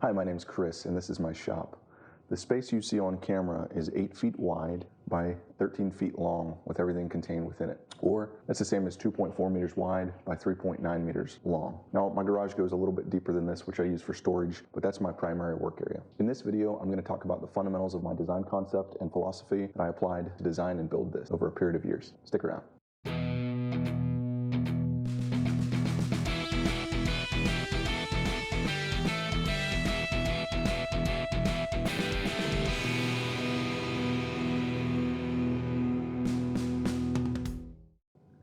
Hi, my name's Chris, and this is my shop. The space you see on camera is 8 feet wide by 13 feet long with everything contained within it. Or that's the same as 2.4 meters wide by 3.9 meters long. Now, my garage goes a little bit deeper than this, which I use for storage, but that's my primary work area. In this video, I'm going to talk about the fundamentals of my design concept and philosophy that I applied to design and build this over a period of years. Stick around.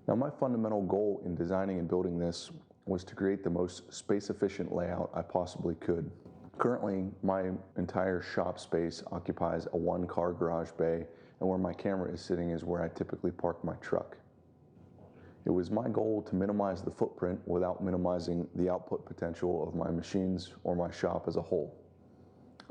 Now, my fundamental goal in designing and building this was to create the most space-efficient layout I possibly could. Currently, my entire shop space occupies a one-car garage bay, and where my camera is sitting is where I typically park my truck. It was my goal to minimize the footprint without minimizing the output potential of my machines or my shop as a whole.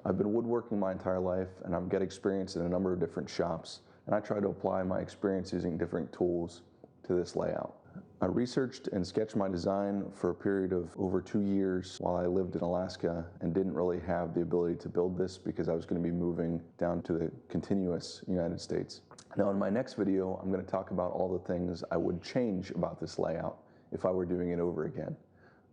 I've been woodworking my entire life, and I've got experience in a number of different shops, and I try to apply my experience using different tools to this layout. I researched and sketched my design for a period of over 2 years while I lived in Alaska and didn't really have the ability to build this because I was going to be moving down to the continuous United States. Now, in my next video, I'm going to talk about all the things I would change about this layout if I were doing it over again.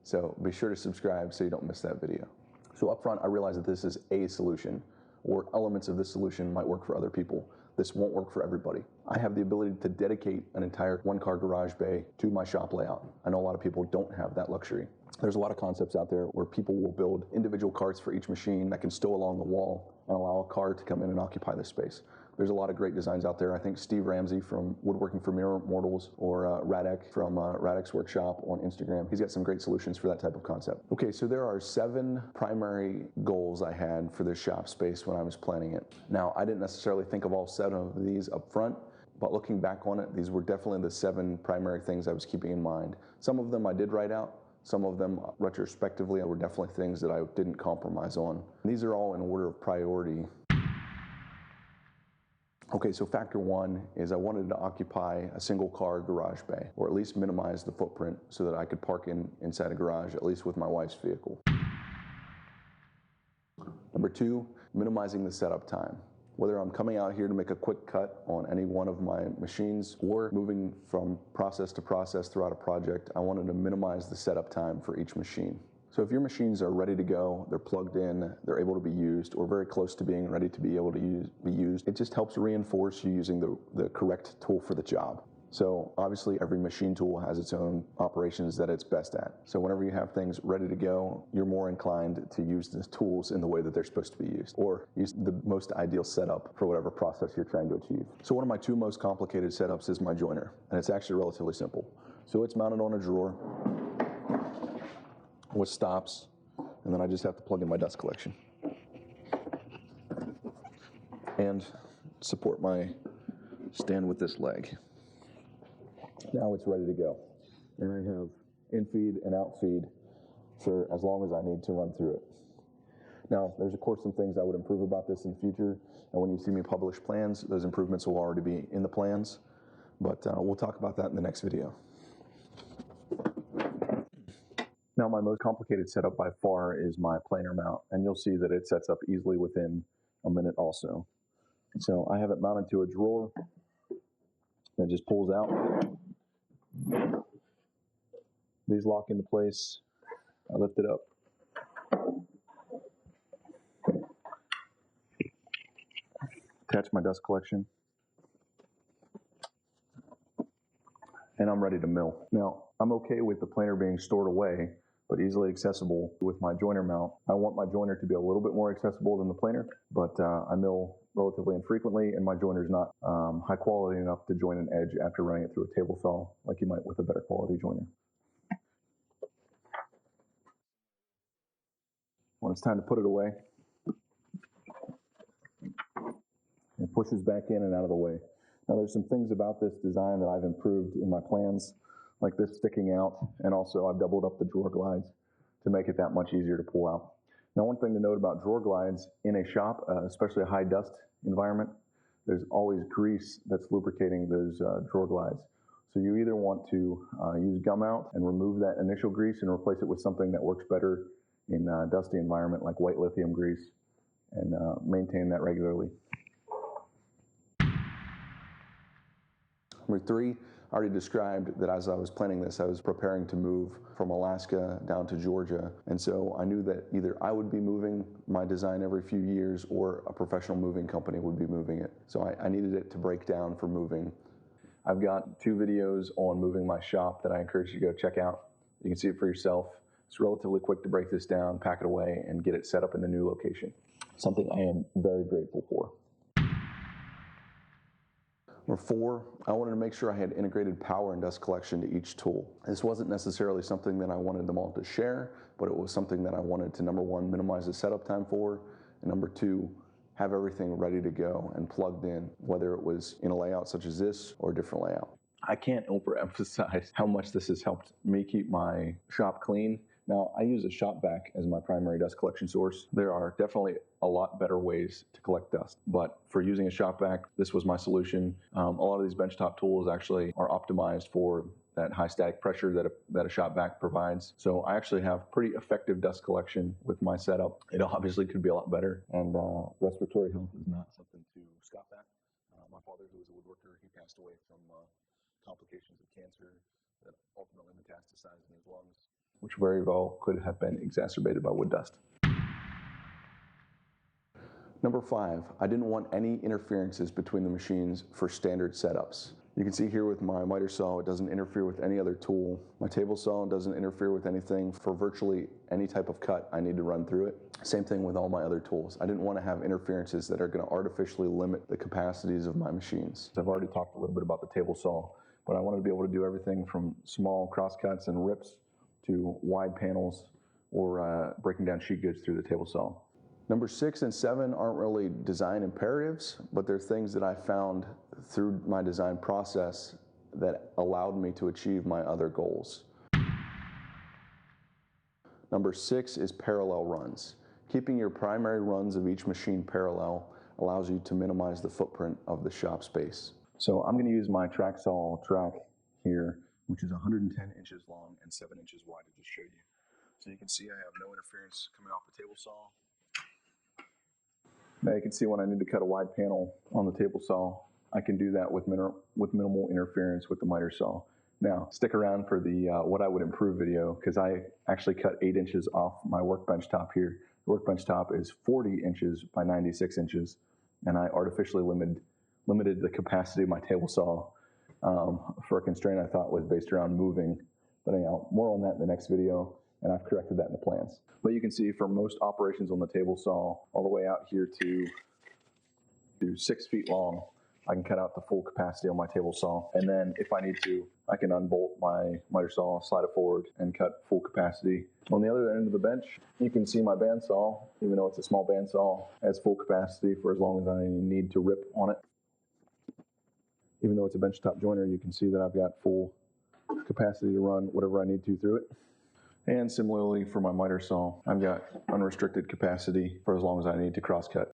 So be sure to subscribe so you don't miss that video. So up front, I realize that this is a solution, or elements of this solution might work for other people. This won't work for everybody. I have the ability to dedicate an entire one-car garage bay to my shop layout. I know a lot of people don't have that luxury. There's a lot of concepts out there where people will build individual carts for each machine that can stow along the wall and allow a car to come in and occupy this space. There's a lot of great designs out there. I think Steve Ramsey from Woodworking for Mere Mortals, or Radek from Radek's Workshop on Instagram, he's got some great solutions for that type of concept. Okay, so there are 7 primary goals I had for this shop space when I was planning it. Now, I didn't necessarily think of all 7 of these up front, but looking back on it, these were definitely the 7 primary things I was keeping in mind. Some of them I did write out. Some of them, retrospectively, were definitely things that I didn't compromise on. These are all in order of priority. Okay, so factor 1 is I wanted to occupy a single car garage bay, or at least minimize the footprint so that I could park inside a garage, at least with my wife's vehicle. Number 2, minimizing the setup time. Whether I'm coming out here to make a quick cut on any one of my machines or moving from process to process throughout a project, I wanted to minimize the setup time for each machine. So if your machines are ready to go, they're plugged in, they're able to be used, or very close to being ready to be able to be used, it just helps reinforce you using the correct tool for the job. So obviously every machine tool has its own operations that it's best at. So whenever you have things ready to go, you're more inclined to use the tools in the way that they're supposed to be used, or use the most ideal setup for whatever process you're trying to achieve. So one of my 2 most complicated setups is my joiner, and it's actually relatively simple. So it's mounted on a drawer with stops, and then I just have to plug in my dust collection and support my stand with this leg. Now it's ready to go, and I have in-feed and out-feed for as long as I need to run through it. Now, there's of course some things I would improve about this in the future, and when you see me publish plans, those improvements will already be in the plans, but we'll talk about that in the next video. Now, my most complicated setup by far is my planer mount, and you'll see that it sets up easily within a minute also. So I have it mounted to a drawer that just pulls out. These lock into place. I lift it up. Attach my dust collection. And I'm ready to mill. Now, I'm okay with the planer being stored away, but easily accessible with my joiner mount. I want my joiner to be a little bit more accessible than the planer, but I mill relatively infrequently, and my joiner is not high quality enough to join an edge after running it through a table saw like you might with a better quality joiner. When it's time to put it away, it pushes back in and out of the way. Now, there's some things about this design that I've improved in my plans, like this sticking out, and also I've doubled up the drawer glides to make it that much easier to pull out. Now, one thing to note about drawer glides in a shop, especially a high dust environment, there's always grease that's lubricating those drawer glides. So you either want to use gum out and remove that initial grease and replace it with something that works better in a dusty environment like white lithium grease, and maintain that regularly. Number 3, I already described that as I was planning this, I was preparing to move from Alaska down to Georgia. And so I knew that either I would be moving my design every few years or a professional moving company would be moving it. So I needed it to break down for moving. I've got 2 videos on moving my shop that I encourage you to go check out. You can see it for yourself. It's relatively quick to break this down, pack it away, and get it set up in the new location. Something I am very grateful for. Number 4, I wanted to make sure I had integrated power and dust collection to each tool. This wasn't necessarily something that I wanted them all to share, but it was something that I wanted to, number 1, minimize the setup time for, and number 2, have everything ready to go and plugged in, whether it was in a layout such as this or a different layout. I can't overemphasize how much this has helped me keep my shop clean. Now, I use a shop vac as my primary dust collection source. There are definitely a lot better ways to collect dust, but for using a shop vac, this was my solution. A lot of these benchtop tools actually are optimized for that high static pressure that a shop vac provides. So I actually have pretty effective dust collection with my setup. It obviously could be a lot better, and respiratory health is not something to scoff at. My father, who was a woodworker, he passed away from complications of cancer that ultimately metastasized in his lungs, which very well could have been exacerbated by wood dust. Number 5, I didn't want any interferences between the machines for standard setups. You can see here with my miter saw, it doesn't interfere with any other tool. My table saw doesn't interfere with anything for virtually any type of cut I need to run through it. Same thing with all my other tools. I didn't want to have interferences that are going to artificially limit the capacities of my machines. I've already talked a little bit about the table saw, but I wanted to be able to do everything from small cross cuts and rips to wide panels or breaking down sheet goods through the table saw. Number 6 and 7 aren't really design imperatives, but they're things that I found through my design process that allowed me to achieve my other goals. Number 6 is parallel runs. Keeping your primary runs of each machine parallel allows you to minimize the footprint of the shop space. So I'm going to use my track saw track here, which is 110 inches long and 7 inches wide to just show you. So you can see I have no interference coming off the table saw. Now you can see when I need to cut a wide panel on the table saw, I can do that with minimal interference with the miter saw. Now, stick around for the what I would improve video, because I actually cut 8 inches off my workbench top here. The workbench top is 40 inches by 96 inches, and I artificially limited the capacity of my table saw for a constraint I thought was based around moving. But anyhow, more on that in the next video, and I've corrected that in the plans. But you can see for most operations on the table saw, all the way out here to 6 feet long, I can cut out the full capacity on my table saw. And then if I need to, I can unbolt my miter saw, slide it forward, and cut full capacity. On the other end of the bench, you can see my bandsaw, even though it's a small bandsaw, has full capacity for as long as I need to rip on it. Even though it's a benchtop joiner, you can see that I've got full capacity to run whatever I need to through it. And similarly for my miter saw, I've got unrestricted capacity for as long as I need to cross cut.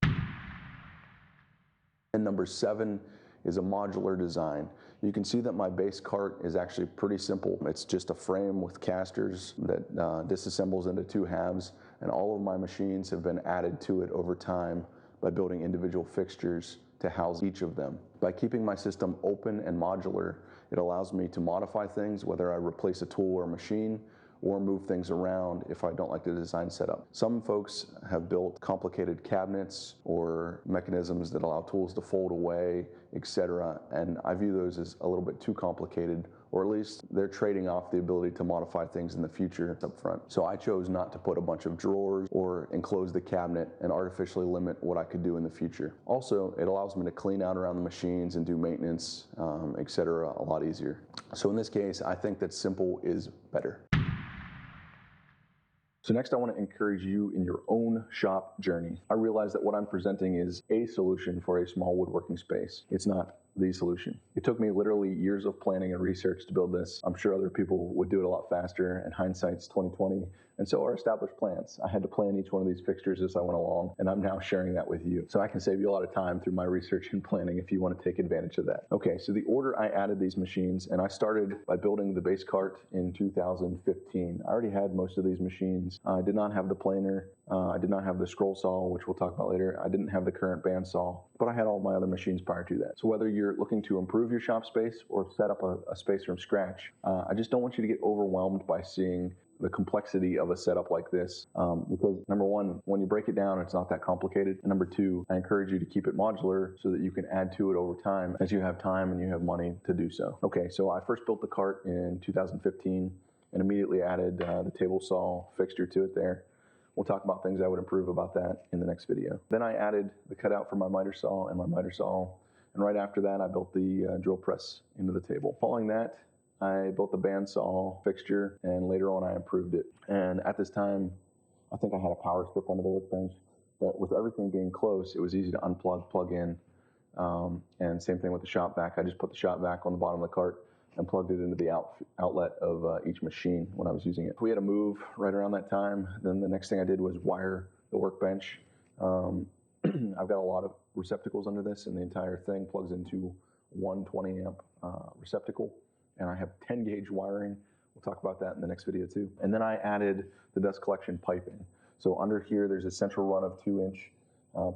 And number 7 is a modular design. You can see that my base cart is actually pretty simple. It's just a frame with casters that disassembles into 2 halves, and all of my machines have been added to it over time by building individual fixtures to house each of them. By keeping my system open and modular, it allows me to modify things, whether I replace a tool or a machine, or move things around if I don't like the design setup. Some folks have built complicated cabinets or mechanisms that allow tools to fold away, etc. And I view those as a little bit too complicated, or at least they're trading off the ability to modify things in the future up front. So I chose not to put a bunch of drawers or enclose the cabinet and artificially limit what I could do in the future. Also, it allows me to clean out around the machines and do maintenance, etc. a lot easier. So in this case, I think that simple is better. So next I want to encourage you in your own shop journey. I realize that what I'm presenting is a solution for a small woodworking space. It's not the solution. It took me literally years of planning and research to build this. I'm sure other people would do it a lot faster, and hindsight's 2020, and so are established plans. I had to plan each one of these fixtures as I went along, and I'm now sharing that with you. So I can save you a lot of time through my research and planning if you want to take advantage of that. Okay, so the order I added these machines, and I started by building the base cart in 2015. I already had most of these machines. I did not have the planer. I did not have the scroll saw, which we'll talk about later. I didn't have the current bandsaw, but I had all my other machines prior to that. So whether you're looking to improve your shop space or set up a space from scratch, I just don't want you to get overwhelmed by seeing the complexity of a setup like this, because number one, when you break it down, it's not that complicated. And number two, I encourage you to keep it modular so that you can add to it over time as you have time and you have money to do so. Okay, so I first built the cart in 2015 and immediately added the table saw fixture to it there. We'll talk about things I would improve about that in the next video. Then I added the cutout for my miter saw and my miter saw, and right after that I built the drill press into the table. Following that, I built the bandsaw fixture, and later on I improved it. And at this time, I think I had a power strip under the workbench, but with everything being close, it was easy to unplug, plug in, and same thing with the shop vac. I just put the shop vac on the bottom of the cart and plugged it into the outlet of each machine when I was using it. We had a move right around that time. Then the next thing I did was wire the workbench. I've got a lot of receptacles under this, and the entire thing plugs into one 20 amp receptacle, and I have 10 gauge wiring. We'll talk about that in the next video too. And then I added the dust collection piping. So under here, there's a central run of 2-inch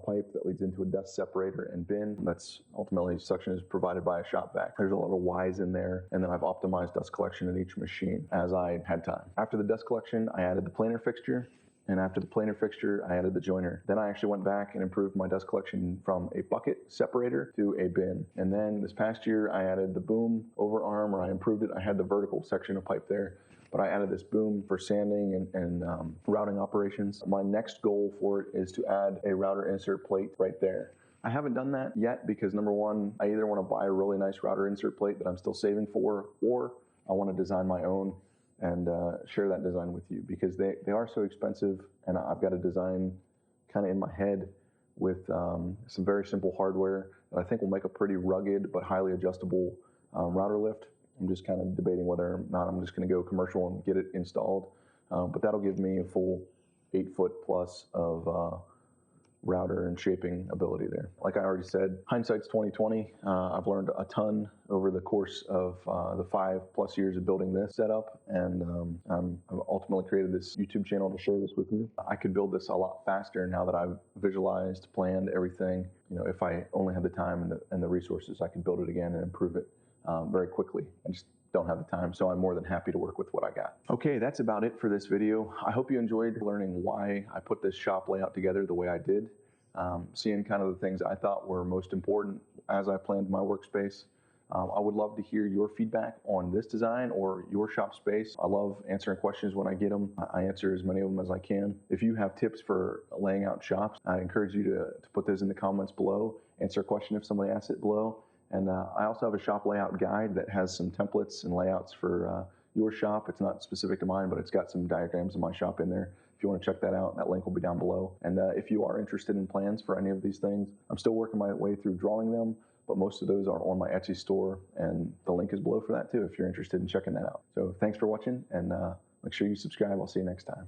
pipe that leads into a dust separator and bin. That's ultimately, suction is provided by a shop vac. There's a lot of Ys in there, and then I've optimized dust collection in each machine as I had time. After the dust collection, I added the planer fixture, and after the planer fixture, I added the joiner. Then I actually went back and improved my dust collection from a bucket separator to a bin. And then this past year, I added the boom overarm, or I improved it. I had the vertical section of pipe there, but I added this boom for sanding and routing operations. My next goal for it is to add a router insert plate right there. I haven't done that yet because number one, I either want to buy a really nice router insert plate that I'm still saving for, or I want to design my own and share that design with you, because they are so expensive, and I've got a design kind of in my head with some very simple hardware that I think will make a pretty rugged but highly adjustable router lift. I'm just kind of debating whether or not I'm just going to go commercial and get it installed, but that'll give me a full 8 foot plus of router and shaping ability there. Like I already said, hindsight's 2020. I've learned a ton over the course of the 5+ years of building this setup, and I've ultimately created this YouTube channel to share this with you. I could build this a lot faster now that I've visualized, planned everything. You know, if I only had the time and the resources, I could build it again and improve it very quickly. I just don't have the time, so I'm more than happy to work with what I got. Okay, that's about it for this video. I hope you enjoyed learning why I put this shop layout together the way I did, seeing kind of the things I thought were most important as I planned my workspace. I would love to hear your feedback on this design or your shop space. I love answering questions when I get them. I answer as many of them as I can. If you have tips for laying out shops, I encourage you to put those in the comments below. Answer a question if somebody asks it below. And I also have a shop layout guide that has some templates and layouts for your shop. It's not specific to mine, but it's got some diagrams of my shop in there. If you want to check that out, that link will be down below. And if you are interested in plans for any of these things, I'm still working my way through drawing them, but most of those are on my Etsy store, and the link is below for that too if you're interested in checking that out. So thanks for watching, and make sure you subscribe. I'll see you next time.